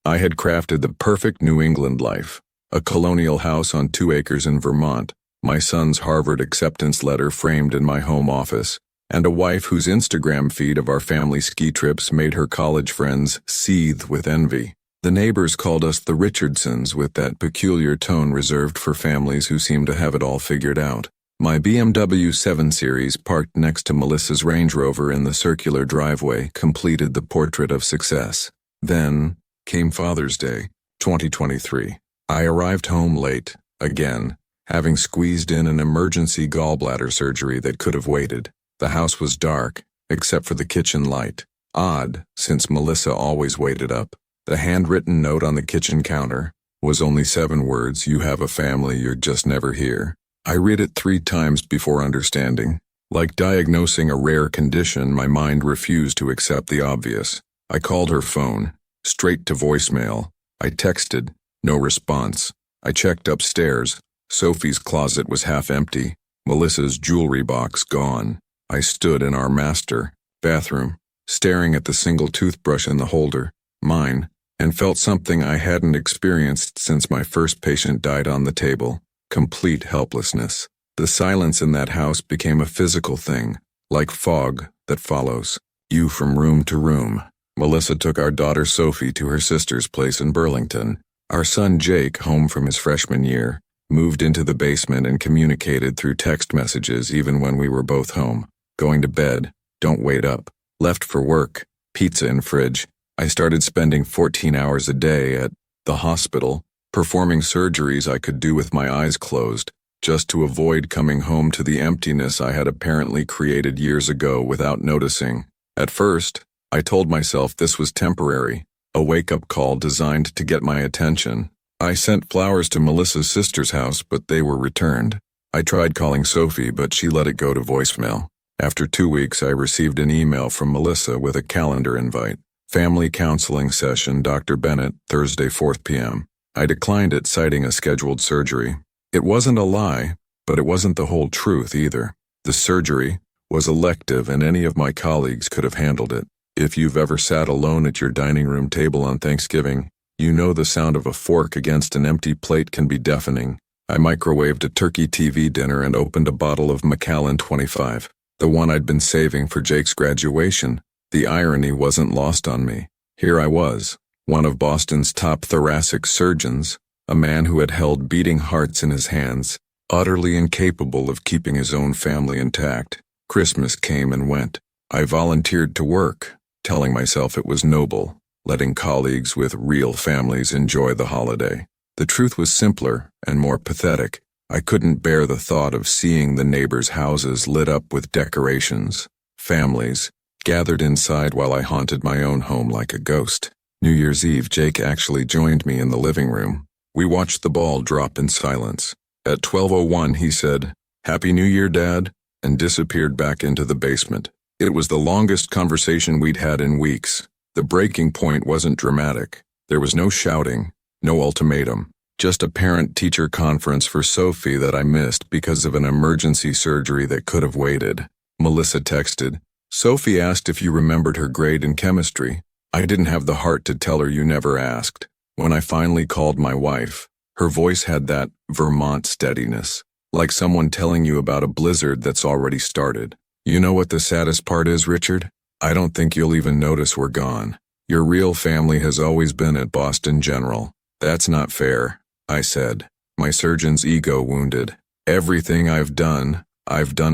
I had crafted the perfect New England life. A colonial house on 2 acres in Vermont, my son's Harvard acceptance letter framed in my home office, and a wife whose Instagram feed of our family ski trips made her college friends seethe with envy. The neighbors called us the Richardsons, with that peculiar tone reserved for families who seem to have it all figured out. My BMW 7 Series, parked next to Melissa's Range Rover in the circular driveway, completed the portrait of success. Then came Father's Day, 2023. I arrived home late, again, having squeezed in an emergency gallbladder surgery that could have waited. The house was dark, except for the kitchen light. Odd, since Melissa always waited up. The handwritten note on the kitchen counter was only 7 words: "You have a family, you're just never here." I read it 3 times before understanding. Like diagnosing a rare condition, my mind refused to accept the obvious. I called her phone, straight to voicemail. I texted, no response. I checked upstairs. Sophie's closet was half empty, Melissa's jewelry box gone. I stood in our master bathroom, staring at the single toothbrush in the holder, mine, and felt something I hadn't experienced since my first patient died on the table: complete helplessness. The silence in that house became a physical thing, like fog that follows you from room to room. Melissa took our daughter Sophie to her sister's place in Burlington. Our son Jake, home from his freshman year, moved into the basement and communicated through text messages even when we were both home. Going to bed, don't wait up. Left for work, pizza in fridge. I started spending 14 hours a day at the hospital, performing surgeries I could do with my eyes closed, just to avoid coming home to the emptiness I had apparently created years ago without noticing. At first, I told myself this was temporary, a wake-up call designed to get my attention. I sent flowers to Melissa's sister's house, but they were returned. I tried calling Sophie, but she let it go to voicemail. After 2 weeks, I received an email from Melissa with a calendar invite. Family counseling session, Dr. Bennett, Thursday, 4 p.m. I declined it, citing a scheduled surgery. It wasn't a lie, but it wasn't the whole truth either. The surgery was elective and any of my colleagues could have handled it. If you've ever sat alone at your dining room table on Thanksgiving, you know the sound of a fork against an empty plate can be deafening. I microwaved a turkey TV dinner and opened a bottle of Macallan 25, the one I'd been saving for Jake's graduation. The irony wasn't lost on me. Here I was, one of Boston's top thoracic surgeons, a man who had held beating hearts in his hands, utterly incapable of keeping his own family intact. Christmas came and went. I volunteered to work, telling myself it was noble, letting colleagues with real families enjoy the holiday. The truth was simpler and more pathetic. I couldn't bear the thought of seeing the neighbors' houses lit up with decorations. Families gathered inside while I haunted my own home like a ghost. New Year's Eve, Jake actually joined me in the living room. We watched the ball drop in silence. At 12:01, he said, "Happy New Year, Dad," and disappeared back into the basement. It was the longest conversation we'd had in weeks. The breaking point wasn't dramatic. There was no shouting, no ultimatum, just a parent-teacher conference for Sophie that I missed because of an emergency surgery that could have waited. Melissa texted, "Sophie asked if you remembered her grade in chemistry. I didn't have the heart to tell her you never asked." When I finally called my wife, her voice had that Vermont steadiness, like someone telling you about a blizzard that's already started. "You know what the saddest part is, Richard? I don't think you'll even notice we're gone. Your real family has always been at Boston General." "That's not fair," I said, my surgeon's ego wounded. "Everything I've done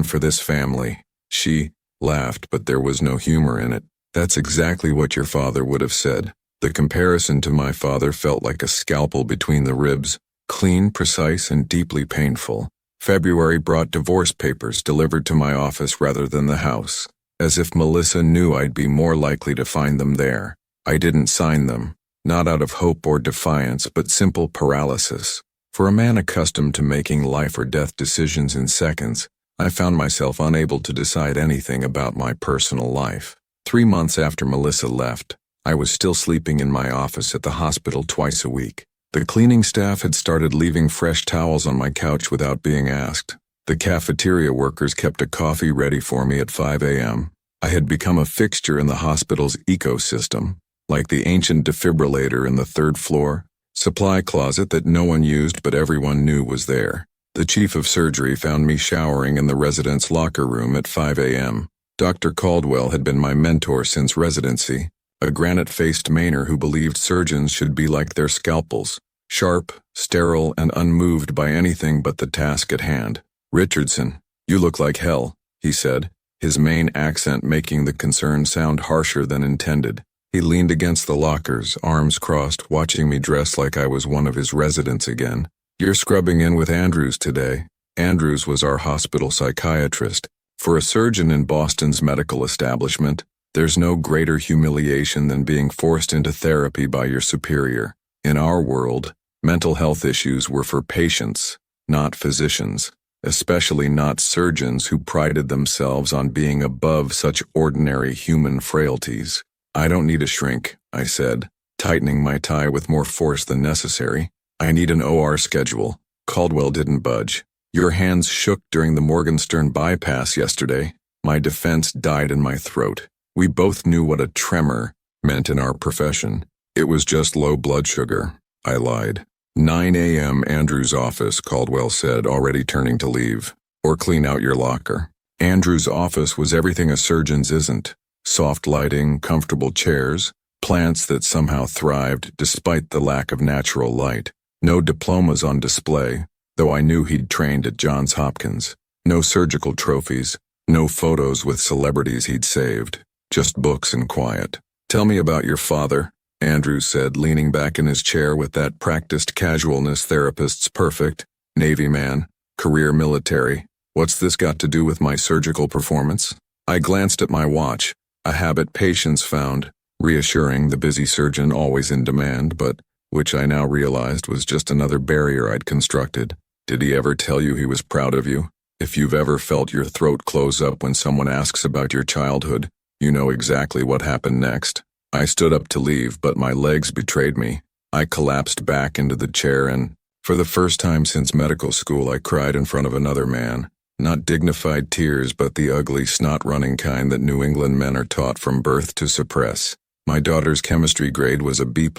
for this family." She laughed, but there was no humor in it. "That's exactly what your father would have said." The comparison to my father felt like a scalpel between the ribs, clean, precise, and deeply painful. February brought divorce papers delivered to my office rather than the house, as if Melissa knew I'd be more likely to find them there. I didn't sign them, not out of hope or defiance, but simple paralysis. For a man accustomed to making life or death decisions in seconds, I found myself unable to decide anything about my personal life. 3 months after Melissa left, I was still sleeping in my office at the hospital twice a week. The cleaning staff had started leaving fresh towels on my couch without being asked. The cafeteria workers kept a coffee ready for me at 5 a.m. I had become a fixture in the hospital's ecosystem. like the ancient defibrillator in the third floor supply closet that no one used but everyone knew was there. The chief of surgery found me showering in the resident's locker room at 5 a.m. Dr. Caldwell had been my mentor since residency, a granite-faced Mainer who believed surgeons should be like their scalpels, sharp, sterile, and unmoved by anything but the task at hand. "Richardson, you look like hell," he said, his Maine accent making the concern sound harsher than intended. He leaned against the lockers, arms crossed, watching me dress like I was one of his residents again. "You're scrubbing in with Andrews today." Andrews was our hospital psychiatrist. For a surgeon in Boston's medical establishment, there's no greater humiliation than being forced into therapy by your superior. In our world, mental health issues were for patients, not physicians, especially not surgeons who prided themselves on being above such ordinary human frailties. "I don't need a shrink," I said, tightening my tie with more force than necessary. "I need an OR schedule." Caldwell didn't budge. "Your hands shook during the Morgenstern bypass yesterday." My defense died in my throat. We both knew what a tremor meant in our profession. "It was just low blood sugar," I lied. 9 a.m. Andrew's office, Caldwell said, already turning to leave. "Or clean out your locker." Andrew's office was everything a surgeon's isn't. Soft lighting, comfortable chairs, plants that somehow thrived despite the lack of natural light. No diplomas on display, though I knew he'd trained at Johns Hopkins. No surgical trophies, no photos with celebrities he'd saved. Just books and quiet. "Tell me about your father," Andrews said, leaning back in his chair with that practiced casualness therapist's perfect. "Navy man, career military. What's this got to do with my surgical performance?" I glanced at my watch, a habit patients found reassuring, the busy surgeon always in demand, but which I now realized was just another barrier I'd constructed. "Did he ever tell you he was proud of you? If you've ever felt your throat close up when someone asks about your childhood, you know exactly what happened next." I stood up to leave, but my legs betrayed me. I collapsed back into the chair and, for the first time since medical school, I cried in front of another man. Not dignified tears, but the ugly, snot-running kind that New England men are taught from birth to suppress. "My daughter's chemistry grade was a B+,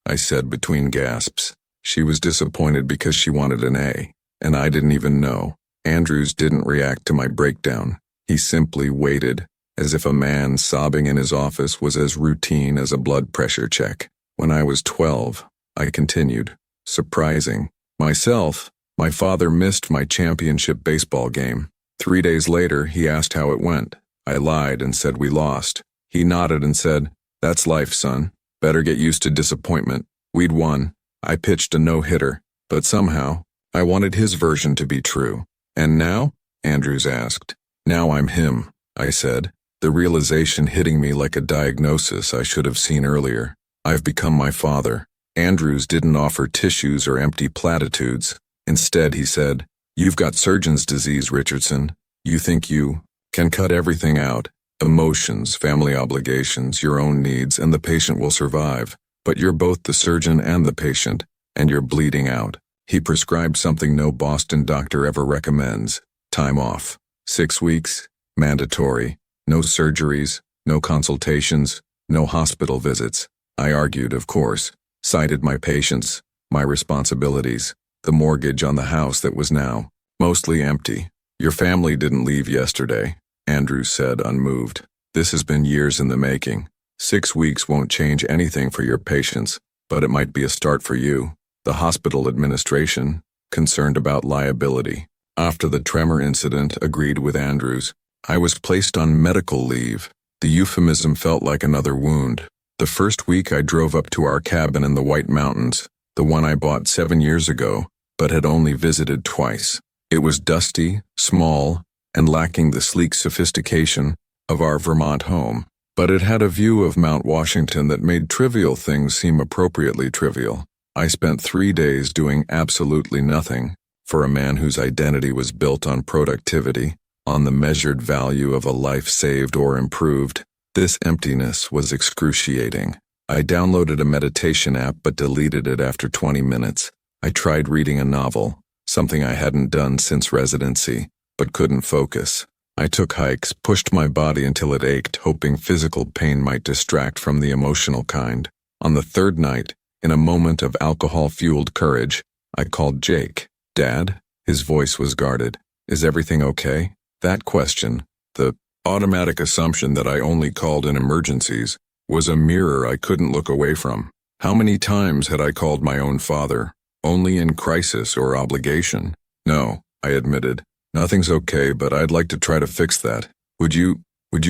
I said between gasps. She was disappointed because she wanted an A, and I didn't even know. Andrews didn't react to my breakdown. He simply waited, as if a man sobbing in his office was as routine as a blood pressure check. "When I was 12, I continued. "Surprising. Myself, my father missed my championship baseball game. 3 days later, he asked how it went. I lied and said we lost. He nodded and said, 'That's life, son. Better get used to disappointment.' We'd won. I pitched a no-hitter, but somehow, I wanted his version to be true. "And now?" Andrews asked. "Now I'm him," I said, the realization hitting me like a diagnosis I should have seen earlier. "I've become my father." Andrews didn't offer tissues or empty platitudes. Instead, he said, "You've got surgeon's disease, Richardson. You think you can cut everything out, emotions, family obligations, your own needs, and the patient will survive. But you're both the surgeon and the patient, and you're bleeding out." He prescribed something no Boston doctor ever recommends: time off. 6 weeks, mandatory, no surgeries, no consultations, no hospital visits. I argued, of course, cited my patients, my responsibilities, the mortgage on the house that was now mostly empty. "Your family didn't leave yesterday," Andrews said, unmoved. "This has been years in the making. 6 weeks won't change anything for your patients, but it might be a start for you." The hospital administration, concerned about liability, after the tremor incident, agreed with Andrews. I was placed on medical leave. The euphemism felt like another wound. The first week I drove up to our cabin in the White Mountains, the one I bought 7 years ago, but had only visited twice. It was dusty, small, and lacking the sleek sophistication of our Vermont home, but it had a view of Mount Washington that made trivial things seem appropriately trivial. I spent 3 days doing absolutely nothing. For a man whose identity was built on productivity, on the measured value of a life saved or improved, this emptiness was excruciating. I downloaded a meditation app but deleted it after 20 minutes. I tried reading a novel, something I hadn't done since residency, but couldn't focus. I took hikes, pushed my body until it ached, hoping physical pain might distract from the emotional kind. On the third night, in a moment of alcohol-fueled courage, I called Jake. "Dad?" His voice was guarded. "Is everything okay?" That question, the automatic assumption that I only called in emergencies, was a mirror I couldn't look away from. How many times had I called my own father? Only in crisis or obligation. "No," I admitted. "Nothing's okay, but I'd like to try to fix that. Would you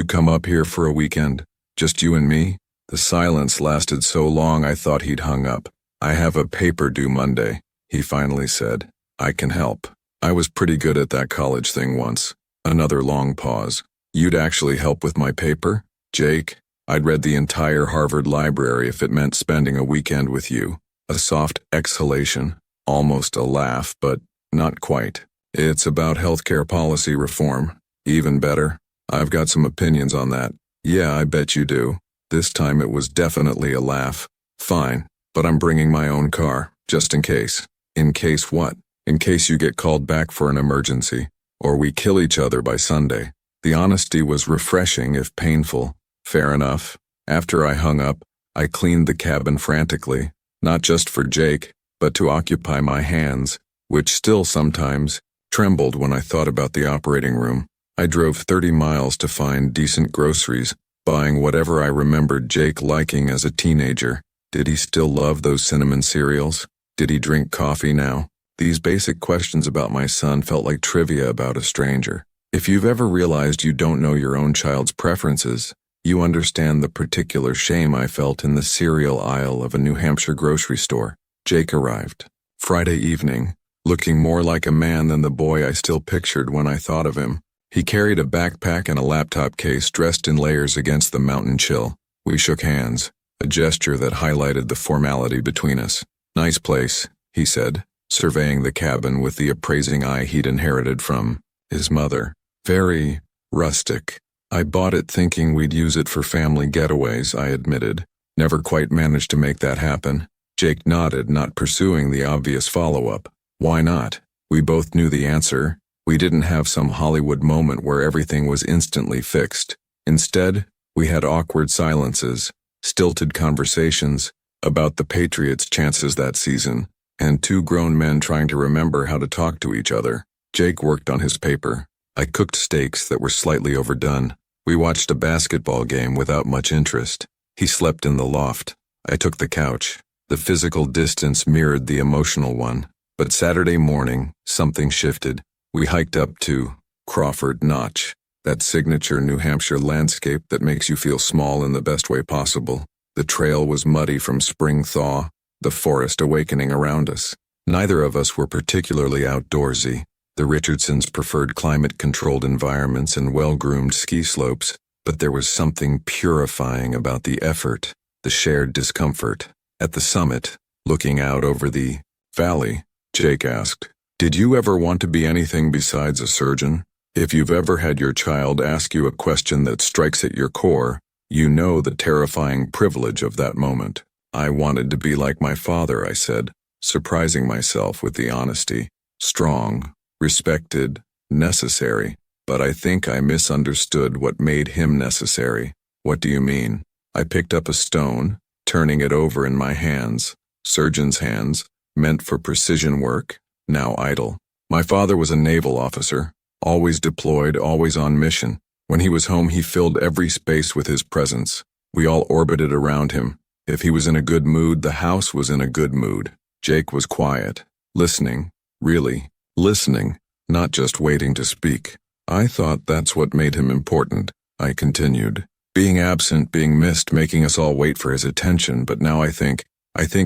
come up here for a weekend? Just you and me?" The silence lasted so long I thought he'd hung up. "I have a paper due Monday," he finally said. "I can help. I was pretty good at that college thing once." Another long pause. "You'd actually help with my paper?" "Jake, I'd read the entire Harvard library if it meant spending a weekend with you." A soft exhalation, almost a laugh, but not quite. "It's about healthcare policy reform. Even better. I've got some opinions on that." "Yeah, I bet you do." This time it was definitely a laugh. "Fine, but I'm bringing my own car, just in case." "In case what?" "In case you get called back for an emergency, or we kill each other by Sunday." The honesty was refreshing if painful. Fair enough. After I hung up, I cleaned the cabin frantically, not just for Jake, but to occupy my hands, which still sometimes trembled when I thought about the operating room. I drove 30 miles to find decent groceries, buying whatever I remembered Jake liking as a teenager. Did he still love those cinnamon cereals? Did he drink coffee now? These basic questions about my son felt like trivia about a stranger. If you've ever realized you don't know your own child's preferences, you understand the particular shame I felt in the cereal aisle of a New Hampshire grocery store. Jake arrived Friday evening, looking more like a man than the boy I still pictured when I thought of him. He carried a backpack and a laptop case dressed in layers against the mountain chill. We shook hands, a gesture that highlighted the formality between us. "Nice place," he said, surveying the cabin with the appraising eye he'd inherited from his mother. "Very rustic. I bought it thinking we'd use it for family getaways," I admitted. "Never quite managed to make that happen." Jake nodded, not pursuing the obvious follow-up. "Why not?" We both knew the answer. We didn't have some Hollywood moment where everything was instantly fixed. Instead, we had awkward silences, stilted conversations about the Patriots' chances that season, and two grown men trying to remember how to talk to each other. Jake worked on his paper. I cooked steaks that were slightly overdone. We watched a basketball game without much interest. He slept in the loft. I took the couch. The physical distance mirrored the emotional one. But Saturday morning, something shifted. We hiked up to Crawford Notch, that signature New Hampshire landscape that makes you feel small in the best way possible. The trail was muddy from spring thaw, the forest awakening around us. Neither of us were particularly outdoorsy. The Richardsons preferred climate-controlled environments and well-groomed ski slopes, but there was something purifying about the effort, the shared discomfort. At the summit, looking out over the valley, Jake asked, "Did you ever want to be anything besides a surgeon? If you've ever had your child ask you a question that strikes at your core, you know the terrifying privilege of that moment." "I wanted to be like my father," I said, surprising myself with the honesty. Strong, respected, necessary, but I think I misunderstood what made him necessary. "What do you mean?" I picked up a stone, turning it over in my hands. Surgeon's hands, meant for precision work, now idle. My father was a naval officer, always deployed, always on mission. When he was home, he filled every space with his presence. We all orbited around him. If he was in a good mood, the house was in a good mood. Jake was quiet, listening, really, listening, not just waiting to speak. "I thought that's what made him important," I continued. "Being absent, being missed, making us all wait for his attention, but now I think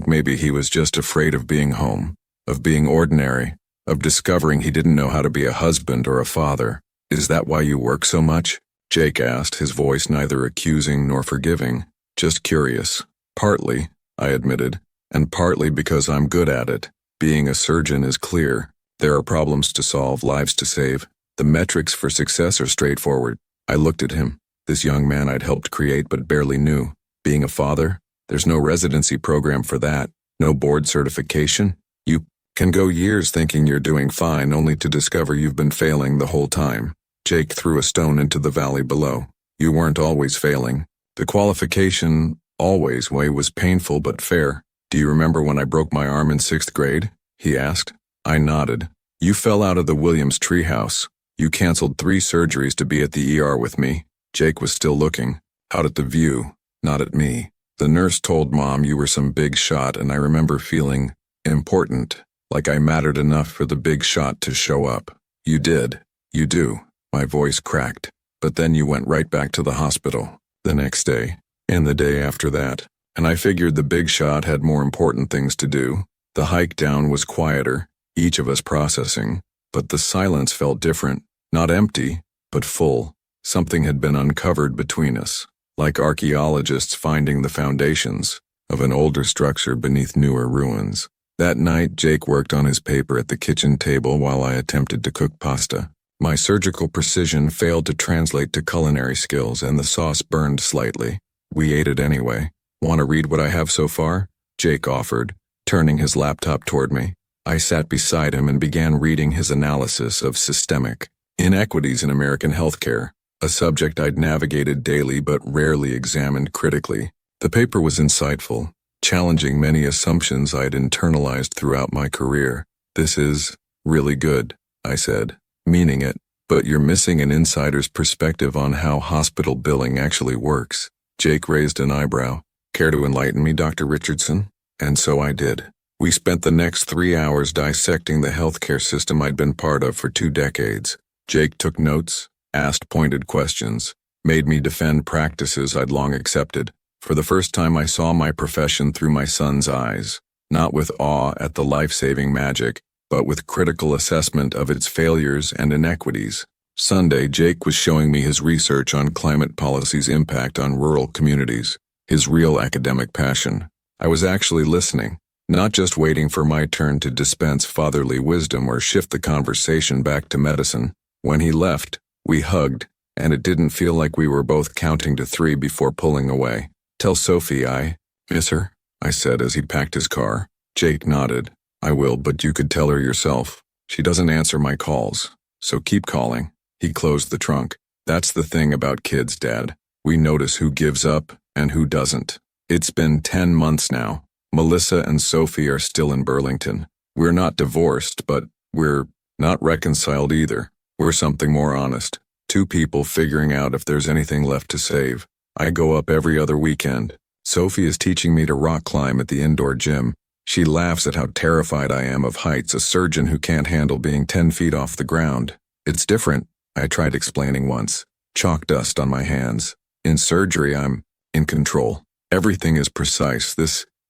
maybe he was just afraid of being home, of being ordinary, of discovering he didn't know how to be a husband or a father." "Is that why you work so much?" Jake asked, his voice neither accusing nor forgiving, just curious. "Partly," I admitted, "and partly because I'm good at it. Being a surgeon is clear. There are problems to solve, lives to save. The metrics for success are straightforward." I looked at him, this young man I'd helped create but barely knew. Being a father? There's no residency program for that, no board certification. You can go years thinking you're doing fine only to discover you've been failing the whole time. Jake threw a stone into the valley below. You weren't always failing. The qualification, always way, was painful but fair. Do you remember when I broke my arm in 6th grade? He asked. I nodded. You fell out of the Williams treehouse. You canceled 3 surgeries to be at the ER with me. Jake was still looking, out at the view, not at me. The nurse told Mom you were some big shot, and I remember feeling important, like I mattered enough for the big shot to show up. You did. You do. My voice cracked. But then you went right back to the hospital. The next day. And the day after that. And I figured the big shot had more important things to do. The hike down was quieter, each of us processing. But the silence felt different. Not empty, but full. Something had been uncovered between us. Like archaeologists finding the foundations of an older structure beneath newer ruins. That night, Jake worked on his paper at the kitchen table while I attempted to cook pasta. My surgical precision failed to translate to culinary skills, and the sauce burned slightly. We ate it anyway. Want to read what I have so far? Jake offered, turning his laptop toward me. I sat beside him and began reading his analysis of systemic inequities in American healthcare, a subject I'd navigated daily but rarely examined critically. The paper was insightful, challenging many assumptions I'd internalized throughout my career. This is really good, I said, meaning it, but you're missing an insider's perspective on how hospital billing actually works. Jake raised an eyebrow. Care to enlighten me, Dr. Richardson? And so I did. We spent the next 3 hours dissecting the healthcare system I'd been part of for 2 decades. Jake took notes, asked pointed questions, made me defend practices I'd long accepted. For the first time, I saw my profession through my son's eyes, not with awe at the life-saving magic, but with critical assessment of its failures and inequities. Sunday, Jake was showing me his research on climate policy's impact on rural communities, his real academic passion. I was actually listening, not just waiting for my turn to dispense fatherly wisdom or shift the conversation back to medicine. When he left, we hugged, and it didn't feel like we were both counting to 3 before pulling away. Tell Sophie I miss her, I said as he packed his car. Jake nodded. I will, but you could tell her yourself. She doesn't answer my calls, so keep calling. He closed the trunk. That's the thing about kids, Dad. We notice who gives up and who doesn't. It's been 10 months now. Melissa and Sophie are still in Burlington. We're not divorced, but we're not reconciled either. We're something more honest. 2 people figuring out if there's anything left to save. I go up every other weekend. Sophie is teaching me to rock climb at the indoor gym. She laughs at how terrified I am of heights, a surgeon who can't handle being 10 feet off the ground. It's different, I tried explaining once. Chalk dust on my hands. In surgery, I'm in control. Everything is precise.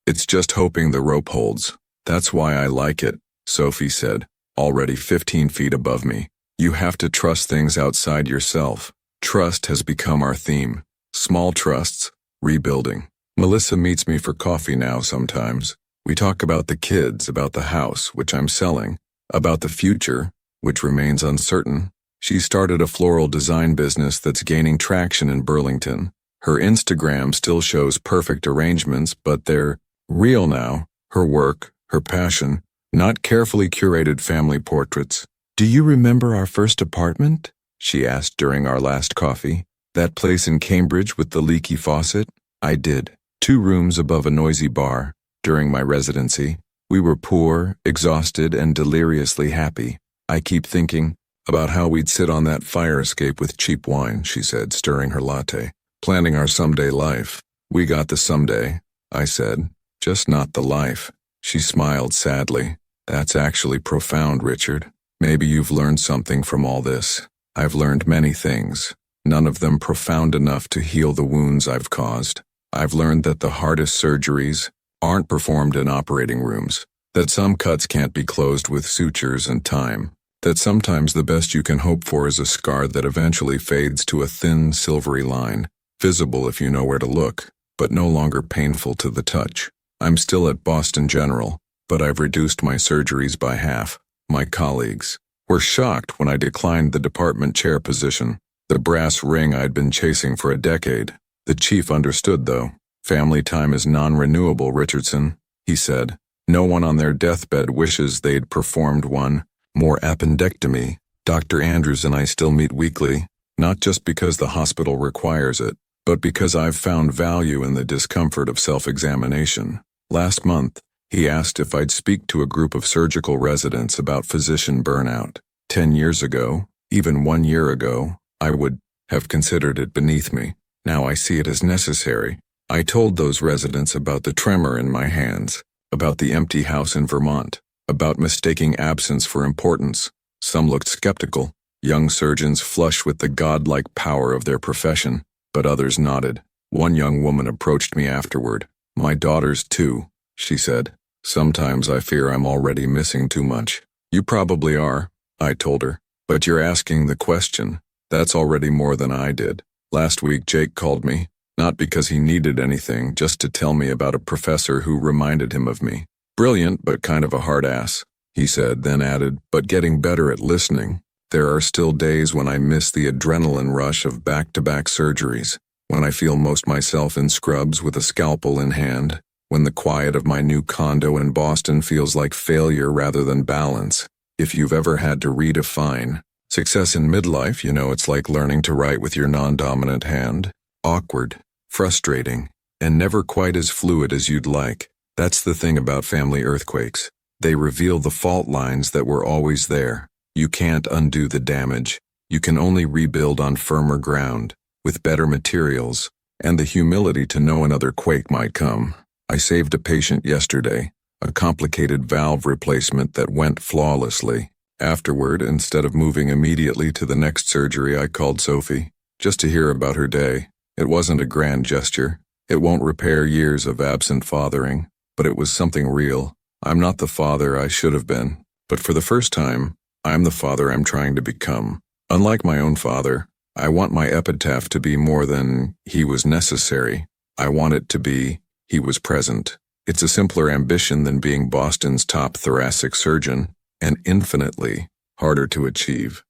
It's just hoping the rope holds. That's why I like it, Sophie said, already 15 feet above me. You have to trust things outside yourself. Trust has become our theme. Small trusts, rebuilding. Melissa meets me for coffee now sometimes. We talk about the kids, about the house, which I'm selling, about the future, which remains uncertain. She started a floral design business that's gaining traction in Burlington. Her Instagram still shows perfect arrangements, but they're real now. Her work, her passion, not carefully curated family portraits. Do you remember our first apartment? She asked during our last coffee. That place in Cambridge with the leaky faucet? I did. 2 rooms above a noisy bar. During my residency, we were poor, exhausted, and deliriously happy. I keep thinking about how we'd sit on that fire escape with cheap wine, she said, stirring her latte. Planning our someday life. We got the someday, I said. Just not the life. She smiled sadly. That's actually profound, Richard. Maybe you've learned something from all this. I've learned many things, none of them profound enough to heal the wounds I've caused. I've learned that the hardest surgeries aren't performed in operating rooms, that some cuts can't be closed with sutures and time, that sometimes the best you can hope for is a scar that eventually fades to a thin, silvery line, visible if you know where to look, but no longer painful to the touch. I'm still at Boston General, but I've reduced my surgeries by half. My colleagues were shocked when I declined the department chair position, the brass ring I'd been chasing for a decade. The chief understood, though. Family time is non-renewable, Richardson, he said. No one on their deathbed wishes they'd performed one more appendectomy Dr. Andrews and I still meet weekly, not just because the hospital requires it, but because I've found value in the discomfort of self-examination. Last month, he asked if I'd speak to a group of surgical residents about physician burnout. 10 years ago, even 1 year ago, I would have considered it beneath me. Now I see it as necessary. I told those residents about the tremor in my hands, about the empty house in Vermont, about mistaking absence for importance. Some looked skeptical, young surgeons flush with the godlike power of their profession, but others nodded. One young woman approached me afterward. "My daughters too," she said. "Sometimes I fear I'm already missing too much." "You probably are," I told her, "but you're asking the question. That's already more than I did." Last week Jake called me, not because he needed anything, just to tell me about a professor who reminded him of me. "Brilliant, but kind of a hard ass," he said, then added, "but getting better at listening. There are still days when I miss the adrenaline rush of back-to-back surgeries, when I feel most myself in scrubs with a scalpel in hand, when the quiet of my new condo in Boston feels like failure rather than balance. If you've ever had to redefine success in midlife, you know it's like learning to write with your non-dominant hand. Awkward, frustrating, and never quite as fluid as you'd like. That's the thing about family earthquakes. They reveal the fault lines that were always there. You can't undo the damage. You can only rebuild on firmer ground, with better materials, and the humility to know another quake might come. I saved a patient yesterday, a complicated valve replacement that went flawlessly. Afterward, instead of moving immediately to the next surgery, I called Sophie, just to hear about her day. It wasn't a grand gesture. It won't repair years of absent fathering, but it was something real. I'm not the father I should have been, but for the first time, I'm the father I'm trying to become. Unlike my own father, I want my epitaph to be more than "he was necessary." I want it to be "he was present." It's a simpler ambition than being Boston's top thoracic surgeon, and infinitely harder to achieve.